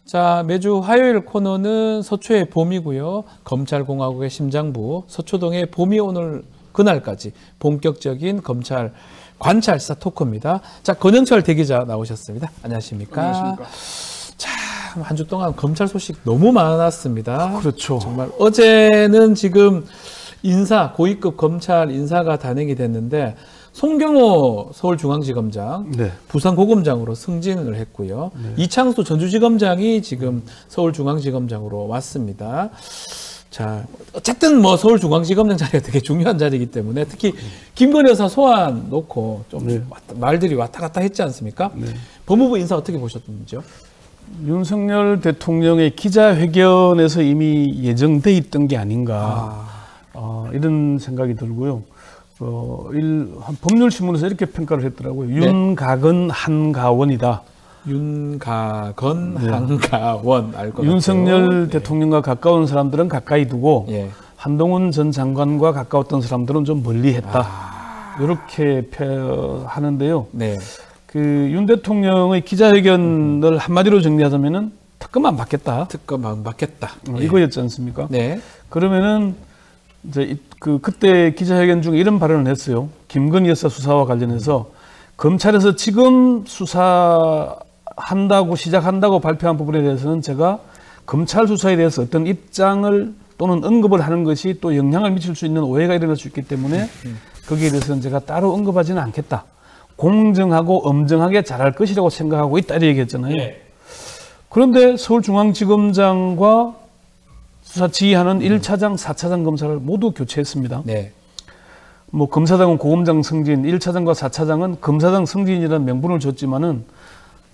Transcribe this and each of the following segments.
자, 매주 화요일 코너는 서초의 봄이고요. 검찰공화국의 심장부 서초동의 봄이 오늘 그날까지 본격적인 검찰 관찰사 토크입니다. 자, 권영철 대기자 나오셨습니다. 안녕하십니까? 안녕하십니까? 참, 한 주 동안 검찰 소식 너무 많았습니다. 그렇죠. 정말 어제는 지금 인사, 고위급 검찰 인사가 단행이 됐는데 송경호 서울중앙지검장, 네. 부산고검장으로 승진을 했고요. 네. 이창수 전주지검장이 지금 서울중앙지검장으로 왔습니다. 자, 어쨌든 뭐 서울중앙지검장 자리가 되게 중요한 자리이기 때문에 특히 김건희 여사 소환 놓고 좀 네. 말들이 왔다 갔다 했지 않습니까? 네. 법무부 인사 어떻게 보셨는지요? 윤석열 대통령의 기자회견에서 이미 예정돼 있던 게 아닌가 이런 생각이 들고요. 한 법률신문에서 이렇게 평가를 했더라고요. 네. 윤가건 한가원이다. 윤가건, 네. 한가원 알 것 같아요. 윤석열 대통령과 가까운 사람들은 가까이 두고 예. 한동훈 전 장관과 가까웠던 사람들은 좀 멀리했다. 이렇게 표현하는데요. 네. 윤 대통령의 기자회견을 한마디로 정리하자면은 특검 안 받겠다. 특검 안 받겠다. 이거였지 않습니까? 네. 그러면은 이제 그때 기자회견 중에 이런 발언을 했어요. 김건희 여사 수사와 관련해서 검찰에서 지금 수사한다고 시작한다고 발표한 부분에 대해서는 제가 검찰 수사에 대해서 어떤 입장을 또는 언급을 하는 것이 또 영향을 미칠 수 있는 오해가 일어날 수 있기 때문에 거기에 대해서는 제가 따로 언급하지는 않겠다. 공정하고 엄정하게 잘할 것이라고 생각하고 있다 이렇게 얘기했잖아요. 네. 그런데 서울중앙지검장과 수사 지휘하는 1차장, 4차장 검사를 모두 교체했습니다. 네. 뭐 검사장은 고검장 승진, 1차장과 4차장은 검사장 승진이라는 명분을 줬지만은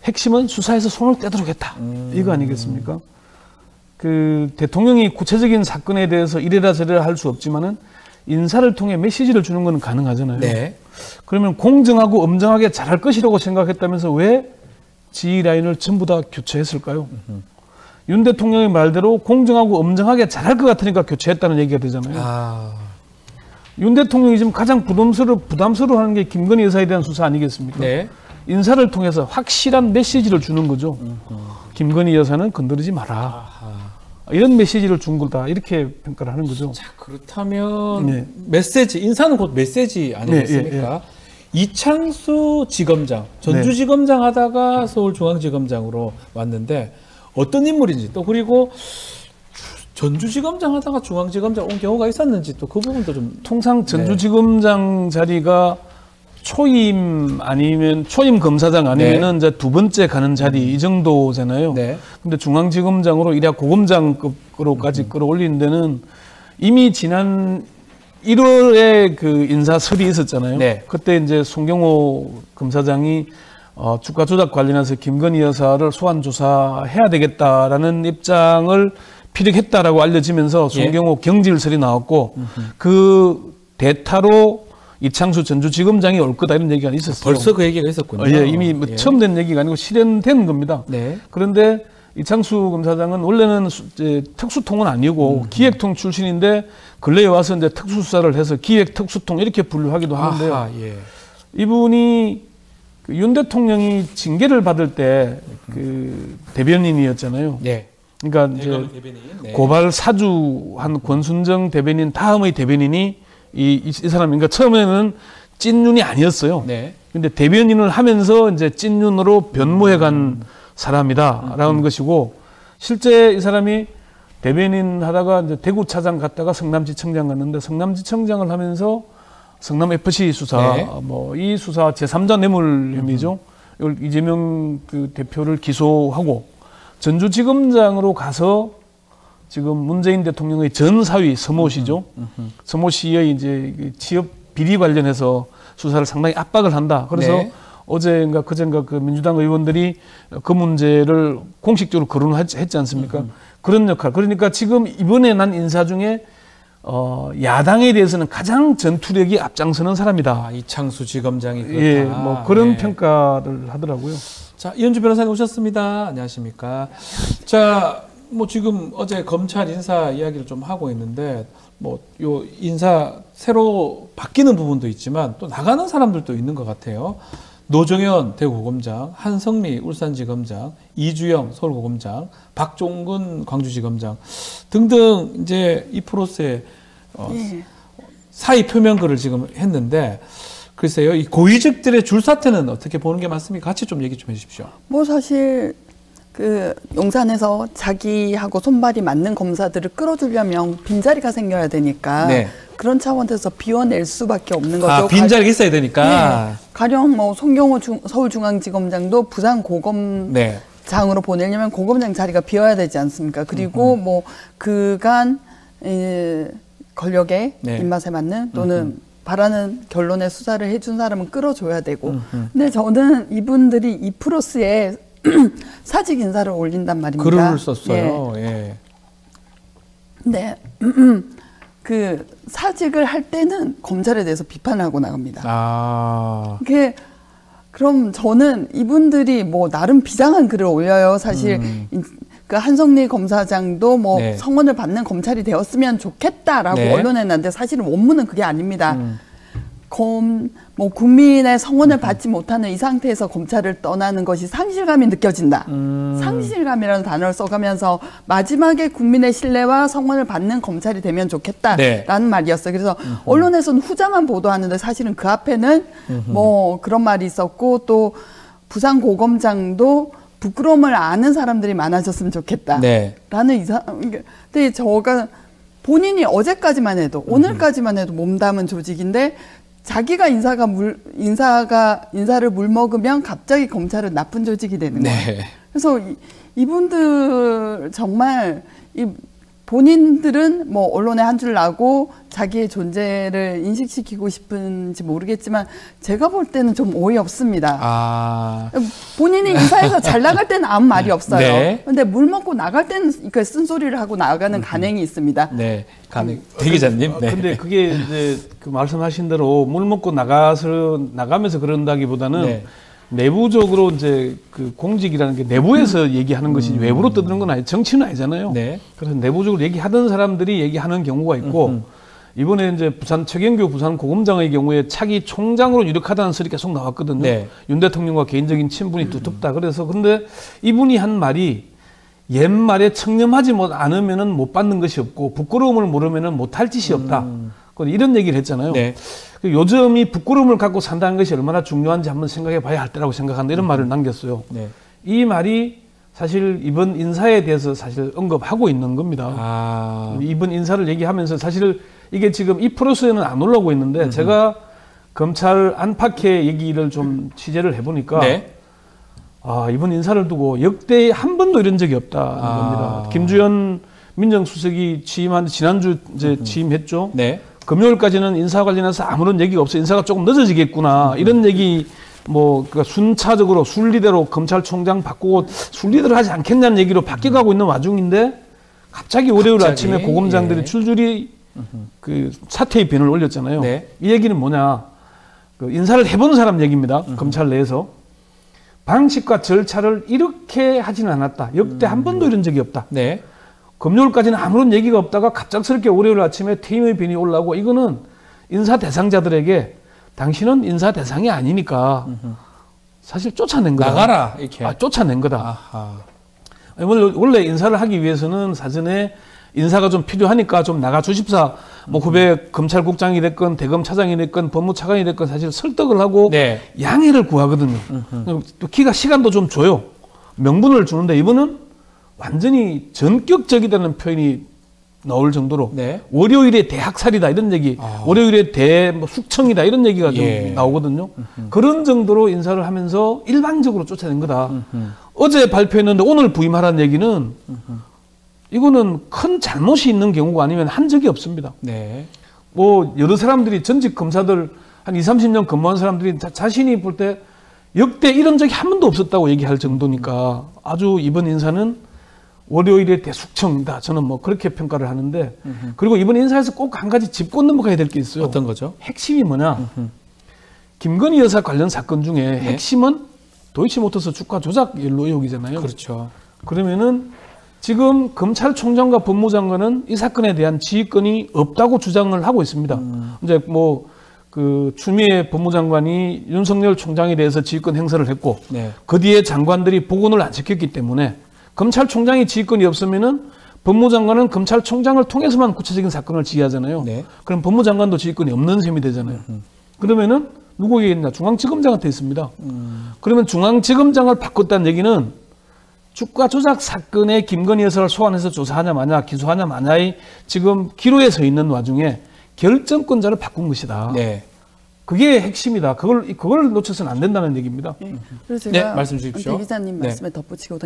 핵심은 수사에서 손을 떼도록 했다. 이거 아니겠습니까? 대통령이 구체적인 사건에 대해서 이래라 저래라 할 수 없지만은 인사를 통해 메시지를 주는 건 가능하잖아요. 네. 그러면 공정하고 엄정하게 잘할 것이라고 생각했다면서 왜 지휘 라인을 전부 다 교체했을까요? 윤 대통령의 말대로 공정하고 엄정하게 잘할 것 같으니까 교체했다는 얘기가 되잖아요. 윤 대통령이 지금 가장 부담스러워하는 게 김건희 여사에 대한 수사 아니겠습니까? 네. 인사를 통해서 확실한 메시지를 주는 거죠. 김건희 여사는 건드리지 마라. 이런 메시지를 준 거다. 이렇게 평가를 하는 거죠. 자, 그렇다면 네. 메시지, 인사는 곧 메시지 아니겠습니까? 네, 이창수 지검장, 전주지검장 하다가 서울중앙지검장으로 왔는데 어떤 인물인지 또 그리고 전주지검장 하다가 중앙지검장 온 경우가 있었는지 또 그 부분도 좀 통상 전주지검장 자리가 초임 검사장 아니면은 이제 두 번째 가는 자리 이 정도잖아요. 네. 근데 중앙지검장으로 이래 고검장급으로까지 끌어올리는 데는 이미 지난 1월에 인사설이 있었잖아요. 네. 그때 이제 송경호 검사장이 주가 조작 관련해서 김건희 여사를 소환 조사해야 되겠다라는 입장을 피력했다라고 알려지면서 송경호 경질설이 나왔고 그 대타로 이창수 전주지검장이 올 거다 이런 얘기가 있었어요. 벌써 그 얘기가 있었군요. 이미 처음 된 얘기가 아니고 실현된 겁니다. 네. 그런데 이창수 검사장은 원래는 특수통은 아니고 기획통 출신인데 근래에 와서 이제 특수수사를 해서 기획특수통 이렇게 분류하기도 하는데요. 이분이 윤 대통령이 징계를 받을 때 대변인이었잖아요. 네. 그러니까 이제 고발 사주한 권순정 대변인 다음의 대변인이 이 사람이 그러니까 처음에는 찐윤이 아니었어요. 네. 근데 대변인을 하면서 이제 찐윤으로 변모해 간 사람이다라는 것이고 실제 이 사람이 대변인 하다가 이제 대구차장 갔다가 성남지청장 갔는데 성남지청장을 하면서 성남 FC 수사 이 수사 제3자 뇌물 혐의죠. 이걸 이재명 대표를 기소하고 전주지검장으로 가서 지금 문재인 대통령의 전 사위 서모 씨죠. 서모 씨의 이제 취업 비리 관련해서 수사를 상당히 압박을 한다. 그래서 어제인가 그젠가 민주당 의원들이 그 문제를 공식적으로 거론을 했지 않습니까? 그런 역할. 그러니까 지금 이번에 난 인사 중에 야당에 대해서는 가장 전투력이 앞장서는 사람이다. 이창수 지검장이 그렇다. 뭐 그런 평가를 하더라고요. 자, 이현주 변호사님 오셨습니다. 안녕하십니까? 자, 뭐 지금 어제 검찰 인사 이야기를 좀 하고 있는데 뭐 요 인사 새로 바뀌는 부분도 있지만 또 나가는 사람들도 있는 것 같아요. 노정현 대구고검장, 한성미 울산지검장, 이주영 서울고검장, 박종근 광주지검장 등등 이제 이 프로세스에 예. 사의 표명글을 지금 했는데 글쎄요, 이 고위직들의 줄사태는 어떻게 보는 게 맞습니까? 같이 좀 얘기 좀 해주십시오. 뭐 사실 그 용산에서 자기하고 손발이 맞는 검사들을 끌어주려면 빈자리가 생겨야 되니까 네. 그런 차원에서 비워낼 수밖에 없는 거죠. 아, 빈자리가 있어야 되니까. 네. 가령 뭐 송경호 서울중앙지검장도 부산고검장으로 네. 보내려면 고검장 자리가 비어야 되지 않습니까? 그리고 뭐 그간 권력의 네. 입맛에 맞는 또는 바라는 결론의 수사를 해준 사람은 끌어줘야 되고. 근데 저는 이분들이 이 프로스에 사직 인사를 올린단 말입니다. 글을 썼어요. 예. 네. 그 사직을 할 때는 검찰에 대해서 비판하고 나갑니다. 아. 그게 그럼 저는 이분들이 뭐 나름 비장한 글을 올려요. 사실 그 한성리 검사장도 뭐 네. 성원을 받는 검찰이 되었으면 좋겠다라고 네. 언론에 냈는데 사실은 원문은 그게 아닙니다. 뭐 국민의 성원을 받지 못하는 이 상태에서 검찰을 떠나는 것이 상실감이 느껴진다. 상실감이라는 단어를 써가면서 마지막에 국민의 신뢰와 성원을 받는 검찰이 되면 좋겠다라는 네. 말이었어요. 그래서 언론에서는 후자만 보도하는데 사실은 그 앞에는 뭐 그런 말이 있었고 또 부산고검장도 부끄러움을 아는 사람들이 많아졌으면 좋겠다. 네. 라는 근데 저가 본인이 어제까지만 해도 오늘까지만 해도 몸담은 조직인데 자기가 인사를 물먹으면 갑자기 검찰은 나쁜 조직이 되는 거예요. 네. 그래서 이분들 정말 본인들은 뭐 언론에 한 줄 나고 자기의 존재를 인식시키고 싶은지 모르겠지만 제가 볼 때는 좀 어이없습니다. 아. 본인이 인사해서 잘 나갈 때는 아무 말이 없어요. 네. 근데 물 먹고 나갈 때는 그 쓴소리를 하고 나가는 간행이 있습니다. 네. 대기자님. 네. 근데 그게 이제 그 말씀하신 대로 물 먹고 나가면서 그런다기보다는 네. 내부적으로 이제 그 공직이라는 게 내부에서 얘기하는 것이 외부로 떠드는 건 아니에요. 정치는 아니잖아요. 네. 그래서 내부적으로 얘기하던 사람들이 얘기하는 경우가 있고 이번에 이제 최경규 부산고검장의 경우에 차기 총장으로 유력하다는 설이 계속 나왔거든요. 네. 윤 대통령과 개인적인 친분이 두텁다. 그래서 근데 이분이 한 말이 옛말에 청렴하지 않으면은 못 받는 것이 없고 부끄러움을 모르면은 못할 짓이 없다. 이런 얘기를 했잖아요. 네. 요즘 이 부끄러움을 갖고 산다는 것이 얼마나 중요한지 한번 생각해 봐야 할 때라고 생각한다. 이런 말을 남겼어요. 네. 이 말이 사실 이번 인사에 대해서 사실 언급하고 있는 겁니다. 아. 이번 인사를 얘기하면서 사실 이게 지금 이 프로세스에는 안 올라오고 있는데 제가 검찰 안팎의 얘기를 좀 취재를 해보니까 네. 아, 이번 인사를 두고 역대 한 번도 이런 적이 없다는 겁니다. 김주현 민정수석이 지난주 이제 취임했죠. 네. 금요일까지는 인사 관련해서 아무런 얘기가 없어요. 인사가 조금 늦어지겠구나. 이런 얘기 그러니까 순차적으로 순리대로 검찰총장 바꾸고 순리대로 하지 않겠냐는 얘기로 바뀌어가고 있는 와중인데 갑자기 월요일 아침에 고검장들이 예. 줄줄이 그 사퇴의 변을 올렸잖아요. 네. 이 얘기는 뭐냐. 그 인사를 해본 사람 얘기입니다. 검찰 내에서. 방식과 절차를 이렇게 하지는 않았다. 역대 한 번도 이런 적이 없다. 네. 금요일까지는 아무런 얘기가 없다가 갑작스럽게 월요일 아침에 퇴임의 변이 올라오고 이거는 인사 대상자들에게 당신은 인사 대상이 아니니까 사실 쫓아낸 거다. 나가라 이렇게. 쫓아낸 거다. 아하. 원래 인사를 하기 위해서는 사전에 인사가 좀 필요하니까 좀 나가 주십사. 뭐 후배 검찰국장이 됐건 대검차장이 됐건 법무차관이 됐건 사실 설득을 하고 네. 양해를 구하거든요. 또 시간도 좀 줘요. 명분을 주는데 이번은 완전히 전격적이라는 표현이 나올 정도로 네. 월요일에 대학살이다 이런 얘기, 월요일에 숙청이다 이런 얘기가 좀 나오거든요. 그런 정도로 인사를 하면서 일방적으로 쫓아낸 거다. 어제 발표했는데 오늘 부임하라는 얘기는 이거는 큰 잘못이 있는 경우가 아니면 한 적이 없습니다. 네. 뭐 여러 사람들이 전직 검사들 한 20, 30년 근무한 사람들이 자신이 볼 때 역대 이런 적이 한 번도 없었다고 얘기할 정도니까 아주 이번 인사는 월요일에 대숙청이다. 저는 뭐 그렇게 평가를 하는데 그리고 이번 인사에서 꼭 한 가지 짚고 넘어가야 될 게 있어요. 어떤 거죠? 핵심이 뭐냐? 김건희 여사 관련 사건 중에 핵심은 도이치모터스 주가 조작 의혹이잖아요. 그렇죠. 그러면은 지금 검찰총장과 법무장관은 이 사건에 대한 지휘권이 없다고 주장을 하고 있습니다. 이제 뭐 그 추미애 법무장관이 윤석열 총장에 대해서 지휘권 행사를 했고 네. 그 뒤에 장관들이 복원을 안 시켰기 때문에 검찰총장이 지휘권이 없으면은 법무장관은 검찰총장을 통해서만 구체적인 사건을 지휘하잖아요. 네. 그럼 법무장관도 지휘권이 없는 셈이 되잖아요. 그러면은 누구에게 있나? 중앙지검장한테 있습니다. 그러면 중앙지검장을 바꿨다는 얘기는 주가 조작 사건의 김건희 여사를 소환해서 조사하냐 마냐, 기소하냐 마냐의 지금 기로에 서 있는 와중에 결정권자를 바꾼 것이다. 네. 그게 핵심이다. 그걸 놓쳐서는 안 된다는 얘기입니다. 그래서 네, 제가 말씀 주십시오. 대 기자님 네. 말씀에 덧붙이고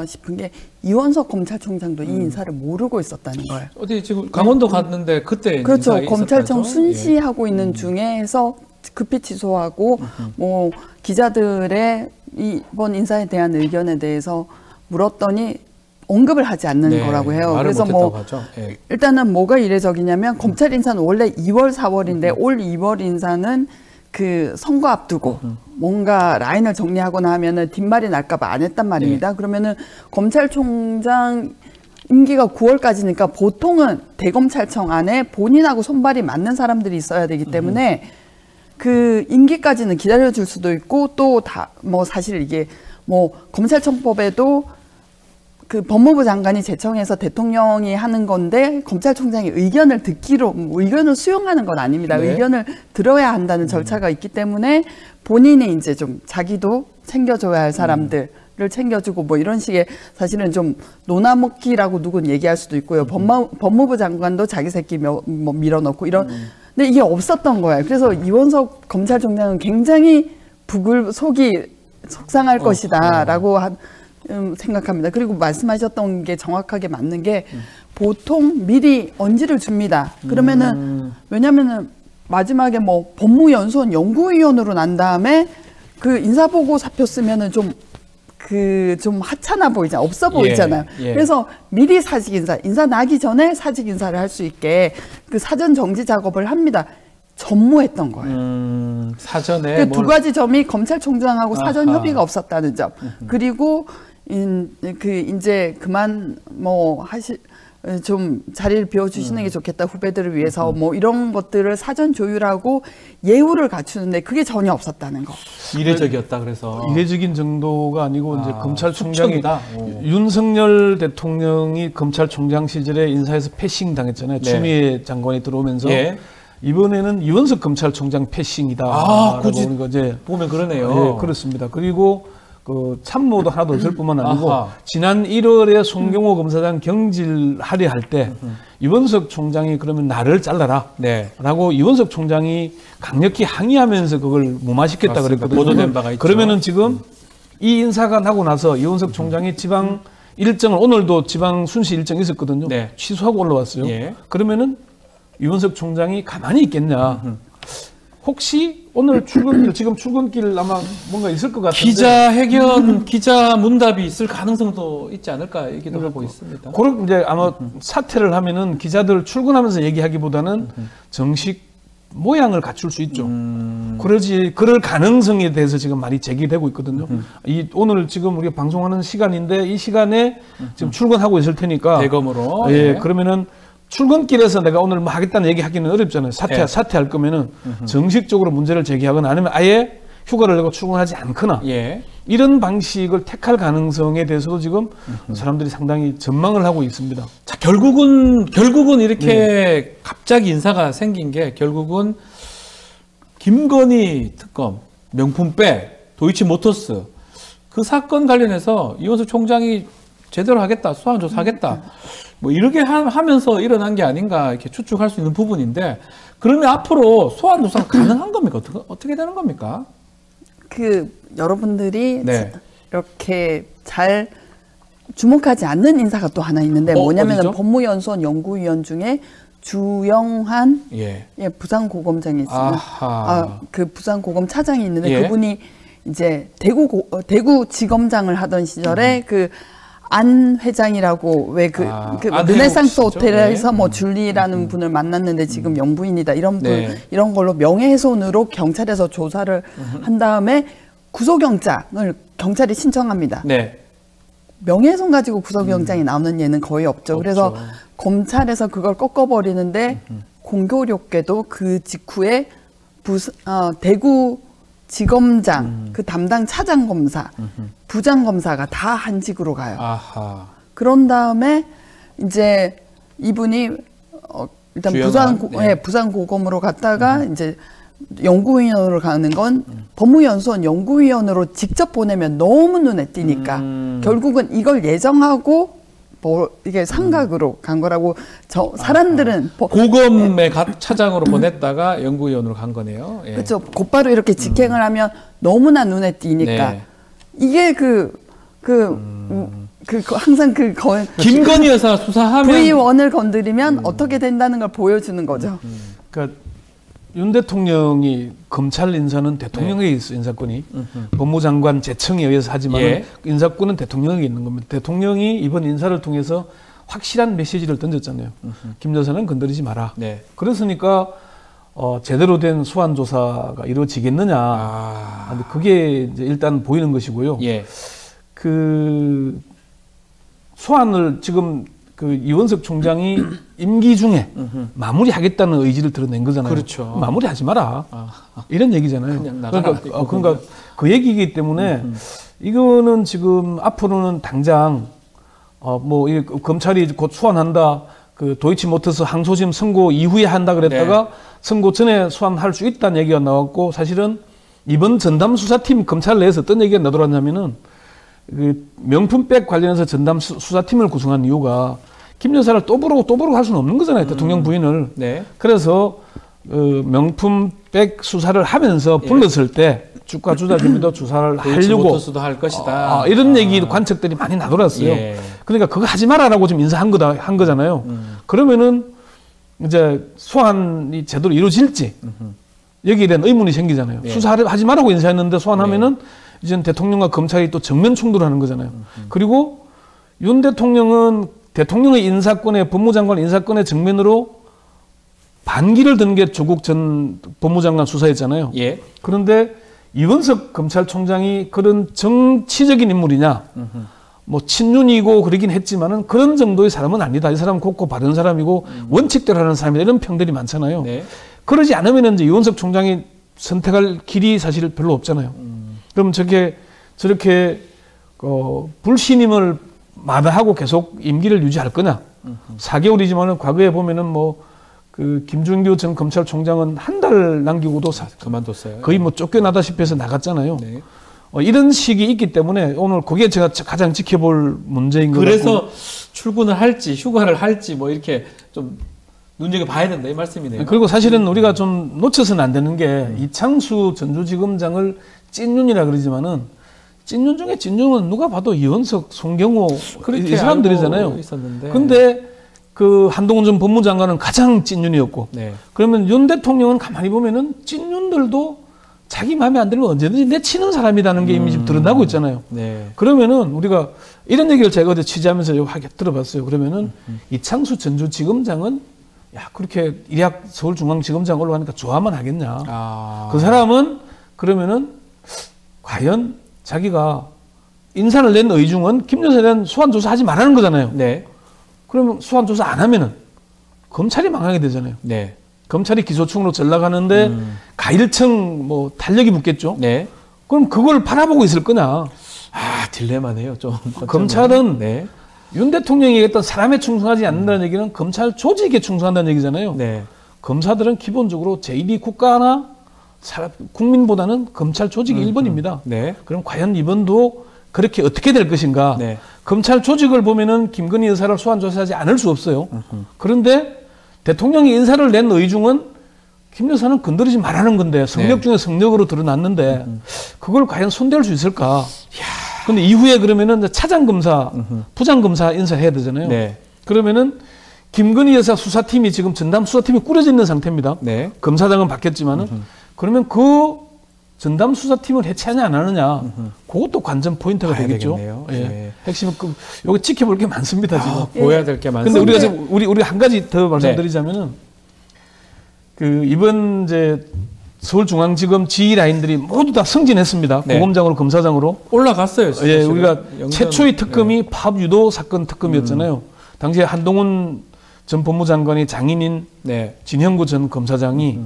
싶은 게 이원석 검찰총장도 이 인사를 모르고 있었다는 거예요. 어디 지금 강원도 갔는데 그때 그렇죠. 인사가 검찰청 있었다죠? 순시하고 있는 중에서 급히 취소하고 뭐 기자들의 이번 인사에 대한 의견에 대해서 물었더니 언급을 하지 않는 네, 거라고 해요. 말을 그래서 못했다고 뭐 하죠. 예. 일단은 뭐가 이례적이냐면 검찰 인사는 원래 2월, 4월인데 올 2월 인사는 그 선거 앞두고 뭔가 라인을 정리하거나 하면은 뒷말이 날까봐 안 했단 말입니다. 그러면은 검찰총장 임기가 9월까지니까 보통은 대검찰청 안에 본인하고 손발이 맞는 사람들이 있어야 되기 때문에 그 임기까지는 기다려줄 수도 있고 또 다 뭐 사실 이게 뭐 검찰청법에도 그 법무부 장관이 제청해서 대통령이 하는 건데 검찰총장이 의견을 듣기로 의견을 수용하는 건 아닙니다. 네. 의견을 들어야 한다는 절차가 있기 때문에 본인이 이제 좀 자기도 챙겨줘야 할 사람들을 챙겨주고 뭐 이런 식의 사실은 좀 노나먹기라고 누군 얘기할 수도 있고요. 법무부 장관도 자기 새끼 뭐 밀어넣고 이런 근데 이게 없었던 거예요. 그래서 이원석 검찰총장은 굉장히 속이 속상할 것이다라고 생각합니다. 그리고 말씀하셨던 게 정확하게 맞는 게 보통 미리 언지를 줍니다. 그러면은 왜냐면은 마지막에 뭐 법무연수원 연구위원으로 난 다음에 그 인사보고 사표 쓰면은 좀 하찮아 보이잖아요. 없어 보이잖아요. 예. 그래서 미리 사직 인사 나기 전에 사직 인사를 할 수 있게 그 사전 정지 작업을 합니다. 전무했던 거예요. 사전에 그 두 가지 점이 검찰총장하고 사전 아하. 협의가 없었다는 점. 그리고 이제 그만 뭐 좀 자리를 비워주시는 게 좋겠다 후배들을 위해서 뭐 이런 것들을 사전 조율하고 예우를 갖추는데 그게 전혀 없었다는 거. 이례적이었다 그래서 이례적인 정도가 아니고 이제 검찰총장이 숙청이다. 윤석열 대통령이 검찰총장 시절에 인사에서 패싱 당했잖아요. 네. 추미애 장관이 들어오면서 예. 이번에는 이원석 검찰총장 패싱이다. 굳이 보는 거제 보면 그러네요. 예, 그렇습니다. 그리고 그 참모도 하나도 없을 뿐만 아니고 아하. 지난 1월에 송경호 검사장 경질 할애할 때 이원석 총장이 그러면 나를 잘라라. 네. 라고 이원석 총장이 강력히 항의하면서 그걸 무마시켰다 맞습니다. 그랬거든요. 보도된 바가 있죠. 그러면은 지금 이 인사가 나고 나서 이원석 총장이 지방 일정을 오늘도 지방 순시 일정이 있었거든요. 네. 취소하고 올라왔어요. 예. 그러면은 이원석 총장이 가만히 있겠냐. 혹시 오늘 출근길 지금 출근길 아마 뭔가 있을 것 같은데 기자회견, 기자 문답이 있을 가능성도 있지 않을까 얘기도 하고 있습니다. 그런 이제 아마 사퇴를 하면은 기자들 출근하면서 얘기하기보다는 정식 모양을 갖출 수 있죠. 그럴 가능성에 대해서 지금 많이 제기되고 있거든요. 오늘 지금 우리가 방송하는 시간인데 이 시간에 지금 출근하고 있을 테니까 대검으로. 예, 예. 그러면은 출근길에서 내가 오늘 뭐 하겠다는 얘기 하기는 어렵잖아요. 예. 사퇴할 거면은 정식적으로 문제를 제기하거나 아니면 아예 휴가를 내고 출근하지 않거나 예. 이런 방식을 택할 가능성에 대해서도 지금 사람들이 상당히 전망을 하고 있습니다. 자, 결국은 이렇게 갑자기 인사가 생긴 게 결국은 김건희 특검, 명품백, 도이치모터스 그 사건 관련해서 이원석 총장이 제대로 하겠다, 수사원 조사하겠다, 뭐 이렇게 하면서 일어난 게 아닌가 이렇게 추측할 수 있는 부분인데 그러면 앞으로 소환 조사가 가능한 겁니까? 어떻게 되는 겁니까? 여러분들이 네. 이렇게 잘 주목하지 않는 인사가 또 하나 있는데 뭐냐면 어디죠? 법무연수원 연구위원 중에 주영한 예. 부산고검장이 있습니다. 아하. 그 부산고검 차장이 있는데 예. 그분이 이제 대구지검장을 하던 시절에 그 안 회장이라고 왜 안혜욱 르네상스 씨죠? 호텔에서 네. 뭐 줄리라는 분을 만났는데 지금 영부인이다 이런 분 네. 이런 걸로 명예훼손으로 경찰에서 조사를 한 다음에 구속영장을 경찰이 신청합니다. 네. 명예훼손 가지고 구속영장이 나오는 예는 거의 없죠. 그래서 검찰에서 그걸 꺾어버리는데 공교롭게도 그 직후에 대구 지검장 그 담당 차장 검사, 부장 검사가 다 한직으로 가요. 아하. 그런 다음에 이제 이분이 일단 주연한, 부산 고검으로 갔다가 이제 연구위원으로 가는 건 법무연수원 연구위원으로 직접 보내면 너무 눈에 띄니까 결국은 이걸 예정하고 뭐 이게 상각으로 간 거라고 사람들은 고검의 차장으로 보냈다가 연구위원으로 간 거네요. 예. 그렇죠. 곧바로 이렇게 직행을 하면 너무나 눈에 띄니까 네. 이게 항상 김건희 여사 수사하면 V1을 건드리면 어떻게 된다는 걸 보여주는 거죠. 그러니까 윤 대통령이 검찰 인사는 대통령에게 있어 인사권이 법무장관 제청에 의해서 하지만 예. 인사권은 대통령에게 있는 겁니다. 대통령이 이번 인사를 통해서 확실한 메시지를 던졌잖아요. 김 여사는 건드리지 마라. 네. 그랬으니까 제대로 된 소환 조사가 이루어지겠느냐. 근데 그게 이제 일단 보이는 것이고요. 예. 그 소환을 지금 그 이원석 총장이 임기 중에 마무리하겠다는 의지를 드러낸 거잖아요. 그렇죠. 마무리하지 마라. 이런 얘기잖아요. 그냥 나가라. 그러니까 그 얘기이기 때문에 이거는 지금 앞으로는 당장 이 검찰이 곧 소환한다. 그 도이치모터스 항소심 선고 이후에 한다 그랬다가 네. 선고 전에 소환할 수 있다는 얘기가 나왔고 사실은 이번 전담 수사팀 검찰 내에서 어떤 얘기가 나돌았냐면은 그 명품백 관련해서 전담 수사팀을 구성한 이유가 김 여사를 또 부르고 할 수는 없는 거잖아요. 대통령 부인을. 네. 그래서 명품백 수사를 하면서 불렀을 때 주가 조작입니다. 조사를 하려고 모터스도 할 것이다. 이런 얘기 관측들이 많이 나돌았어요. 예. 그러니까 그거 하지 마라라고 지금 인사한 한 거잖아요. 그러면은 이제 소환이 제대로 이루어질지 여기에 대한 의문이 생기잖아요. 예. 수사를 하지 말라고 인사했는데 소환하면은 이제는 대통령과 검찰이 또 정면 충돌하는 거잖아요. 그리고 윤 대통령은 대통령의 인사권에 법무장관 인사권의 정면으로 반기를 든 게 조국 전 법무장관 수사였잖아요. 예. 그런데 이원석 검찰총장이 그런 정치적인 인물이냐, 뭐 친윤이고 그러긴 했지만은 그런 정도의 사람은 아니다. 이 사람은 곱고 바른 사람이고 원칙대로 하는 사람이다. 이런 평들이 많잖아요. 네. 그러지 않으면 이제 이원석 총장이 선택할 길이 사실 별로 없잖아요. 그럼 저렇게 불신임을 마다하고 계속 임기를 유지할 거냐? 4개월이지만은 과거에 보면은 그 김준규 전 검찰총장은 한 달 남기고도 그만뒀어요. 거의 뭐 쫓겨나다시피 해서 나갔잖아요. 네. 이런 식이 있기 때문에 오늘 그게 제가 가장 지켜볼 문제인 것 같고. 그래서 출근을 할지 휴가를 할지 뭐 이렇게 좀 눈여겨봐야 된다 이 말씀이네요. 그리고 사실은 우리가 좀 놓쳐서는 안 되는 게 이창수 전주지검장을 찐윤이라 그러지만은 찐윤 중에 찐윤은 누가 봐도 이원석, 송경호 이 사람들이잖아요. 근데 그 한동훈 전 법무장관은 가장 찐윤이었고 네. 그러면 윤 대통령은 가만히 보면은 찐윤들도 자기 마음에 안 들면 언제든지 내치는 사람이라는 게 이미 지금 드러나고 있잖아요. 네. 그러면은 우리가 이런 얘기를 제가 어제 취재하면서 하게 들어봤어요. 그러면은 이창수 전주지검장은 야 그렇게 일약 서울중앙지검장 올라가니까 좋아만 하겠냐. 그 사람은 그러면은 과연 자기가 인사를 낸 의중은 김 여사에 대한 소환조사 하지 말라는 거잖아요. 네. 그러면 소환조사 안 하면은 검찰이 망하게 되잖아요. 네. 검찰이 기소층으로 전락하는데 가일청 뭐 탄력이 붙겠죠. 네. 그럼 그걸 바라보고 있을 거냐. 딜레마네요. 좀. 검찰은 네. 윤 대통령이 얘기했던 사람에 충성하지 않는다는 얘기는 검찰 조직에 충성한다는 얘기잖아요. 네. 검사들은 기본적으로 제1위 국가나 국민보다는 검찰 조직이 1번입니다. 네. 그럼 과연 이번도 그렇게 어떻게 될 것인가. 네. 검찰 조직을 보면은 김건희 여사를 소환 조사하지 않을 수 없어요. 그런데 대통령이 인사를 낸 의중은 김 여사는 건드리지 말라는 건데 성력 중에 성력으로 드러났는데 그걸 과연 손댈 수 있을까. 근데 이후에 그러면은 차장검사, 부장검사 인사해야 되잖아요. 네. 그러면은 김건희 여사 수사팀이 지금 전담 수사팀이 꾸려져 있는 상태입니다. 네. 검사장은 바뀌었지만은 그러면 그 전담 수사팀을 해체하냐 안 하느냐 그것도 관전 포인트가 되겠죠. 되겠네요. 예. 네. 핵심은 여기 지켜볼 게 많습니다 지금. 보여야 될 게 근데 많습니다. 우리가 지금 우리 한 가지 더 말씀드리자면은 그 이번 이제 서울중앙지검 지휘 라인들이 모두 다 승진했습니다. 네. 고검장으로 검사장으로. 올라갔어요. 예, 우리가 영전, 최초의 특검이 파업 유도 사건 특검이었잖아요. 당시에 한동훈 전 법무장관이 장인인 네. 진형구 전 검사장이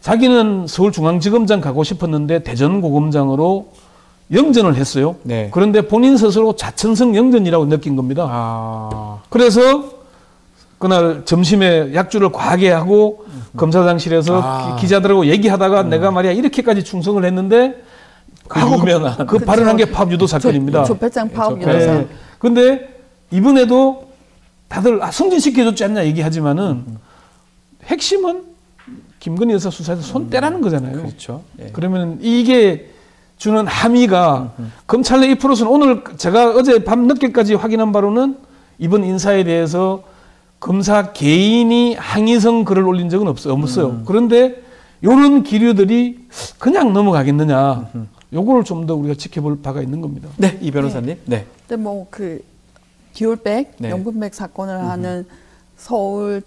자기는 서울중앙지검장 가고 싶었는데 대전고검장으로 영전을 했어요. 네. 그런데 본인 스스로 자천성 영전이라고 느낀 겁니다. 아. 그래서 그날 점심에 약주를 과하게 하고 검사장실에서 기자들하고 얘기하다가 내가 말이야 이렇게까지 충성을 했는데 하고 유명한. 그 발언한 게 파업 유도 사건입니다. 조폐장 파업 네, 유도사. 네. 근데 이번에도 다들 승진시켜줬지 않냐 얘기하지만은 핵심은 김건희 여사 수사에서 손 떼라는 거잖아요. 그렇죠. 예. 그러면 이게 주는 함의가 검찰 내 2%는 오늘 제가 어제 밤 늦게까지 확인한 바로는 이번 인사에 대해서 검사 개인이 항의성 글을 올린 적은 없어요. 그런데 이런 기류들이 그냥 넘어가겠느냐. 요거를 좀 더 우리가 지켜볼 바가 있는 겁니다. 네, 이 변호사님. 네. 근데 뭐 그 기울백, 네. 연금백 사건을 하는 서울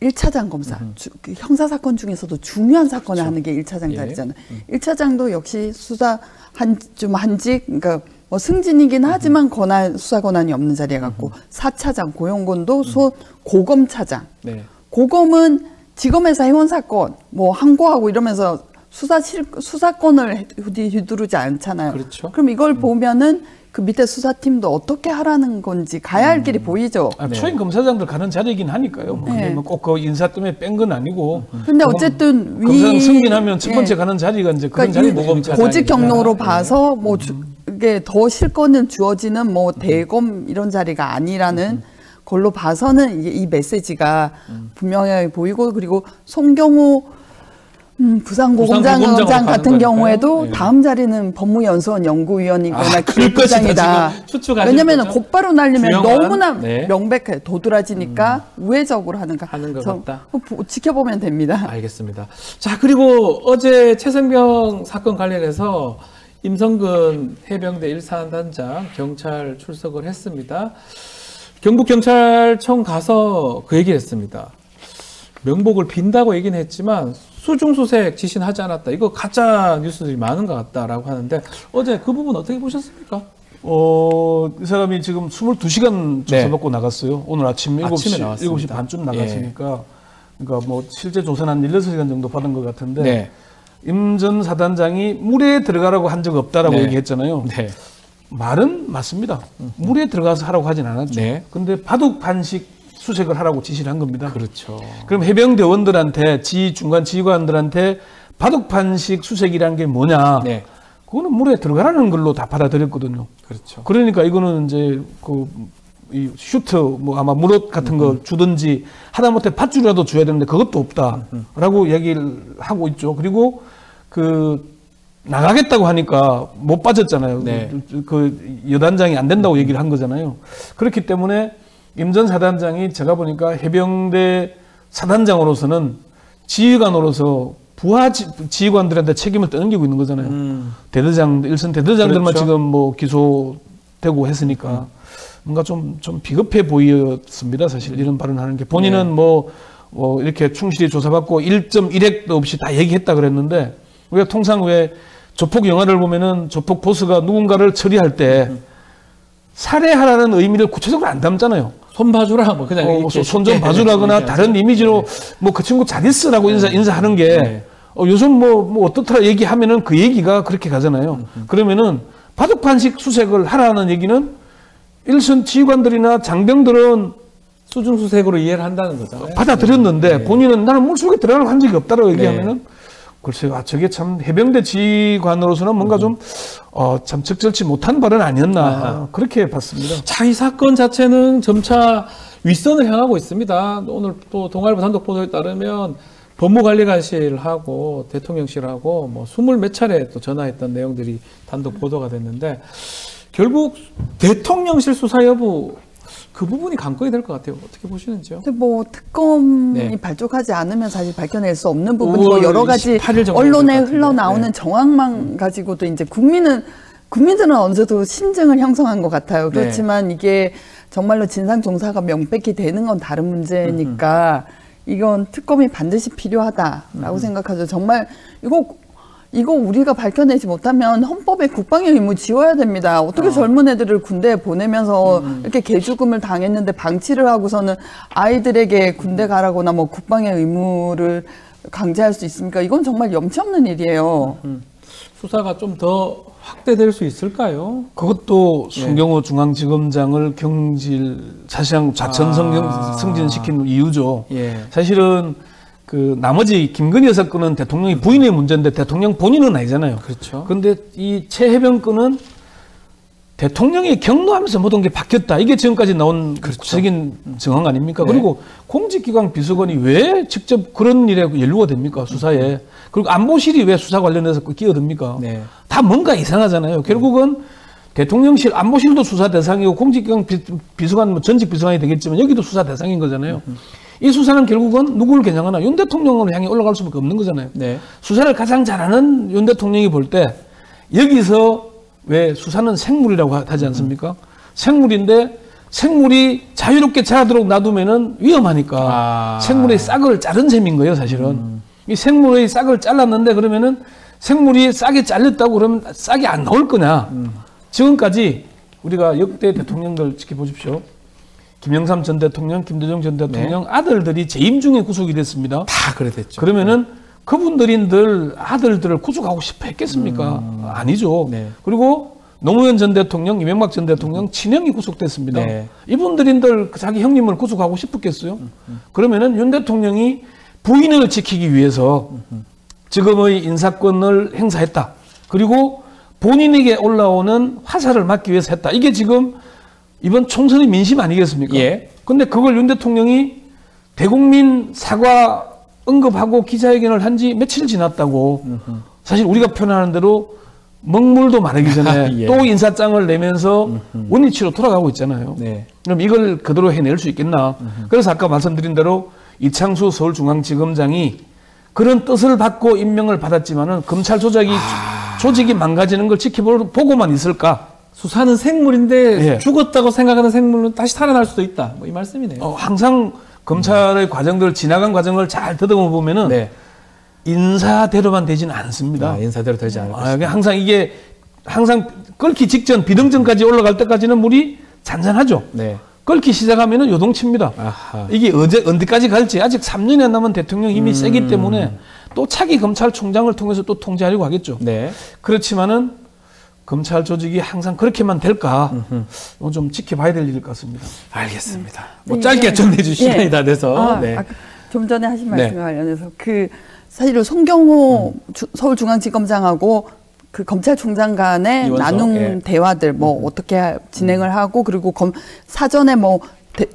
1차장 검사, 그 형사 사건 중에서도 중요한 사건을 하는 게 1차장 자리잖아요. 1차장도 역시 수사 좀 한직, 그러니까 뭐 승진이긴 하지만 수사 권한이 없는 자리에 갖고 4차장 고용곤도 고검차장. 네. 고검은 지검에서 해온 사건, 뭐 항고하고 이러면서 수사권을 휘두르지 않잖아요. 그렇죠. 그럼 이걸 보면은 그 밑에 수사팀도 어떻게 하라는 건지 가야 할 길이 보이죠. 아, 초임 검사장들 가는 자리이긴 하니까요. 뭐 네. 꼭 그 인사 때문에 뺀 건 아니고. 근데 어쨌든 검사장 승진하면 첫 번째 예. 가는 자리가 이제 그런 그러니까 자리 모검차장이니까. 보직 경로로 봐서 뭐 이게 더 실권을 주어지는 뭐 대검 이런 자리가 아니라는 걸로 봐서는 이게 이 메시지가 분명하게 보이고, 그리고 송경호 부산고검장 같은 경우에도 네. 다음 자리는 법무연수원 연구위원이거나 그럴 기획부장이다. 것이다, 지금 추측하시는 왜냐하면 거죠? 곧바로 날리면 주영한? 너무나 네. 명백해. 도드라지니까 우회적으로 하는 것 같다. 지켜보면 됩니다. 알겠습니다. 자, 그리고 어제 최성병 사건 관련해서 임성근 해병대 일사단장 경찰 출석을 했습니다. 경북경찰청 가서 그 얘기를 했습니다. 명복을 빈다고 얘기는 했지만 수중수색 지시하지 않았다. 이거 가짜 뉴스들이 많은 것 같다라고 하는데 어제 그 부분 어떻게 보셨습니까? 이 사람이 지금 22시간 조사받고 나갔어요. 오늘 아침에 나왔습니다. 7시 반쯤 나갔으니까. 그러니까 뭐 실제 조사는 한 16시간 정도 받은 것 같은데. 네. 임 전 사단장이 물에 들어가라고 한 적 없다라고 네. 얘기했잖아요. 네. 말은 맞습니다. 물에 들어가서 하라고 하진 않았죠. 네. 근데 바둑 반식 수색을 하라고 지시를 한 겁니다. 그렇죠. 그럼 해병대원들한테 중간 지휘관들한테 바둑 반식 수색이라는 게 뭐냐? 네. 그거는 물에 들어가라는 걸로 다 받아들였거든요. 그렇죠. 그러니까 이거는 이제 이 슈트 뭐 아마 물옷 같은 거 주든지 하다못해 밧줄이라도 줘야 되는데 그것도 없다라고 얘기를 하고 있죠. 그리고 나가겠다고 하니까 못 빠졌잖아요. 네. 그 여단장이 안 된다고 얘기를 한 거잖아요. 그렇기 때문에 임 전 사단장이 제가 보니까 해병대 사단장으로서는 지휘관으로서 부하 지휘관들한테 책임을 떠넘기고 있는 거잖아요. 대대장, 일선 대대장들만 그렇죠. 지금 뭐 기소되고 했으니까 뭔가 좀 비겁해 보였습니다. 사실 이런 발언하는 게 본인은 뭐 이렇게 충실히 조사받고 1.1핵도 없이 다 얘기했다 그랬는데 우리가 통상 왜 조폭 영화를 보면은 조폭 보스가 누군가를 처리할 때 살해하라는 의미를 구체적으로 안 담잖아요. 손 봐주라 뭐 그냥 손 좀 봐주라거나 다른 이미지로 뭐 그 친구 잘 있으라고 인사하는 게 네. 요즘 뭐 어떻더라 얘기하면은 그 얘기가 그렇게 가잖아요. 그러면은 바둑 반식 수색을 하라는 얘기는 일선 지휘관들이나 장병들은 수중수색으로 이해를 한다는 거잖아요. 받아들였는데 네. 본인은 나는 물속에 들어가라고 한 적이 없다고 얘기하면은 글쎄요, 저게 참 해병대 지휘관으로서는 뭔가 좀 참 적절치 못한 발언 아니었나 그렇게 봤습니다. 자, 이 사건 자체는 점차 윗선을 향하고 있습니다. 오늘 또 동아일보 단독 보도에 따르면 법무관리관실하고 대통령실하고 뭐 20몇 차례 또 전화했던 내용들이 단독 보도가 됐는데 결국 대통령실 수사 여부 그 부분이 관건이 될 것 같아요. 어떻게 보시는지요? 근데 뭐 특검이 네. 발족하지 않으면 사실 밝혀낼 수 없는 부분이고 여러 가지 28일 정도 언론에 될 것 같은데. 흘러나오는 네. 정황만 가지고도 이제 국민들은 어느 정도 심증을 형성한 것 같아요. 그렇지만 이게 정말로 진상 종사가 명백히 되는 건 다른 문제니까 이건 특검이 반드시 필요하다라고 생각하죠. 정말 이거 우리가 밝혀내지 못하면 헌법에 국방의 의무 지워야 됩니다. 어떻게 젊은 애들을 군대에 보내면서 이렇게 개죽음을 당했는데 방치를 하고서는 아이들에게 군대 가라거나 뭐 국방의 의무를 강제할 수 있습니까? 이건 정말 염치 없는 일이에요. 수사가 좀 더 확대될 수 있을까요? 그것도 송경호 중앙지검장을 경질 사실상 좌천 승진시킨 이유죠. 예. 사실은 그 나머지 김건희 여사 건은 대통령이 부인의 문제인데 대통령 본인은 아니잖아요. 그렇죠. 그런데 이 최혜병 건은 대통령이 경로하면서 모든 게 바뀌었다. 이게 지금까지 나온 구체적인 정황 아닙니까? 네. 그리고 공직기관 비서관이 왜 직접 그런 일에 연루가 됩니까? 수사에. 그리고 안보실이 왜 수사 관련해서 끼어듭니까? 네. 다 뭔가 이상하잖아요. 결국은 대통령실, 안보실도 수사 대상이고 공직기관 비서관, 뭐 전직 비서관이 되겠지만 여기도 수사 대상인 거잖아요. 이 수사는 결국은 누구를 겨냥하나? 윤 대통령을 향해 올라갈 수밖에 없는 거잖아요. 네. 수사를 가장 잘하는 윤 대통령이 볼 때 여기서 왜 수사는 생물이라고 하지 않습니까? 생물인데 생물이 자유롭게 자라도록 놔두면은 위험하니까 생물의 싹을 자른 셈인 거예요, 사실은. 이 생물의 싹을 잘랐는데 그러면은 생물이 싹이 잘렸다고 그러면 싹이 안 나올 거냐? 지금까지 우리가 역대 대통령들 지켜보십시오. 김영삼 전 대통령, 김대중 전 대통령 아들들이 재임 중에 구속이 됐습니다. 다 그래 됐죠. 그러면은 그분들인들 아들들을 구속하고 싶어 했겠습니까? 아니죠. 네. 그리고 노무현 전 대통령, 이명박 전 대통령 친형이 구속됐습니다. 네. 이분들인들 자기 형님을 구속하고 싶었겠어요? 그러면은 윤 대통령이 부인을 지키기 위해서 지금의 인사권을 행사했다. 그리고 본인에게 올라오는 화살을 막기 위해서 했다. 이게 지금 이번 총선의 민심 아니겠습니까? 예. 근데 그걸 윤 대통령이 대국민 사과 언급하고 기자회견을 한 지 며칠 지났다고 사실 우리가 표현하는 대로 먹물도 마르기 전에 예. 또 인사장을 내면서 원위치로 돌아가고 있잖아요. 네. 그럼 이걸 그대로 해낼 수 있겠나? 그래서 아까 말씀드린 대로 이창수 서울중앙지검장이 그런 뜻을 받고 임명을 받았지만은 검찰 조직이 망가지는 걸 지켜보고만 있을까? 수사는 생물인데 예. 죽었다고 생각하는 생물은 다시 살아날 수도 있다. 뭐 이 말씀이네요. 항상 검찰의 과정들 지나간 과정을 잘 더듬어 보면은 네. 인사대로만 되지는 않습니다. 인사대로 되지 않을 것이다. 항상 끓기 직전 비등전까지 올라갈 때까지는 물이 잔잔하죠. 네. 끓기 시작하면은 요동칩니다. 아하. 이게 언제까지 갈지 아직 3년이 남은 대통령 힘이 세기 때문에 또 차기 검찰총장을 통해서 또 통제하려고 하겠죠. 네. 그렇지만은 검찰 조직이 항상 그렇게만 될까 좀 지켜봐야 될 일일 것 같습니다. 알겠습니다. 뭐 이게- 짧게 정리해줄 시간이 예. 다 돼서. 네. 아까 좀 전에 하신 네. 말씀과 관련해서 사실은 송경호 서울중앙지검장하고 그 검찰총장 간의 이원석, 나눔 예. 대화들 뭐 어떻게 진행을 하고 그리고 사전에 뭐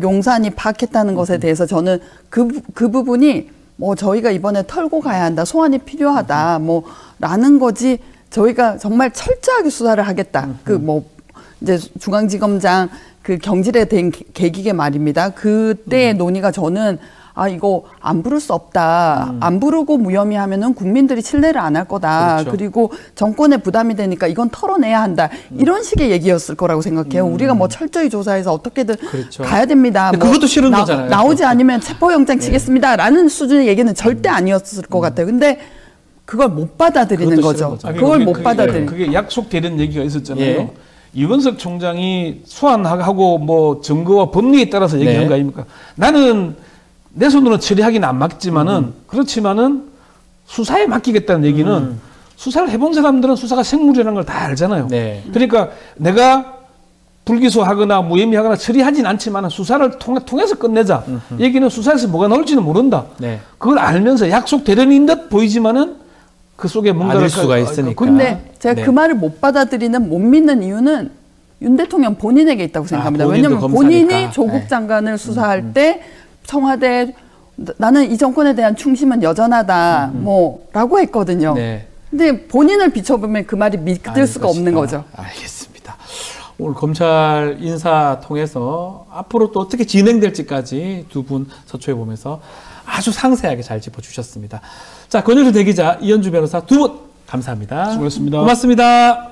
용산이 파악했다는 것에 대해서 저는 그 부분이 뭐 저희가 이번에 털고 가야 한다, 소환이 필요하다, 뭐 라는 거지. 저희가 정말 철저하게 수사를 하겠다. 이제 중앙지검장 그 경질에 된 계기게 말입니다. 그때의 논의가 저는 이거 안 부를 수 없다. 안 부르고 무혐의하면은 국민들이 신뢰를 안 할 거다. 그렇죠. 그리고 정권에 부담이 되니까 이건 털어내야 한다. 이런 식의 얘기였을 거라고 생각해요. 우리가 뭐 철저히 조사해서 어떻게든 그렇죠. 가야 됩니다. 근데 그것도 싫은 거잖아요. 나오지 않으면 체포영장 치겠습니다라는 수준의 얘기는 절대 아니었을 것 같아요. 근데 그걸 못 받아들이는 그것도 거죠. 싫은 거죠. 그걸 그게- 못 받아들이는. 그게 약속되는 얘기가 있었잖아요. 예. 이원석 총장이 소환하고 뭐 증거와 법리에 따라서 얘기한 네. 거 아닙니까? 나는 내 손으로 처리하기는 안 맞지만은 그렇지만은 수사에 맡기겠다는 얘기는 수사를 해본 사람들은 수사가 생물이라는 걸 다 알잖아요. 네. 그러니까 내가 불기소하거나 무혐의하거나 처리하진 않지만 수사를 통해서 끝내자. 얘기는 수사에서 뭐가 나올지는 모른다. 네. 그걸 알면서 약속대련인 듯 보이지만은 그 속에 뭔가를 아닐 수가 있으니까. 근데 제가 네. 그 말을 못 받아들이는, 못 믿는 이유는 윤 대통령 본인에게 있다고 생각합니다. 본인도 왜냐하면 검사니까. 본인이 조국 네. 장관을 수사할 때 청와대 나는 이 정권에 대한 충심은 여전하다 뭐라고 했거든요. 네. 근데 본인을 비춰보면 그 말이 믿을 수가 없는 거죠. 알겠습니다. 오늘 검찰 인사 통해서 앞으로 또 어떻게 진행될지까지 두 분 서초해 보면서 아주 상세하게 잘 짚어주셨습니다. 자, 권영주 대기자, 이현주 변호사 두 분 감사합니다. 수고했습니다. 고맙습니다.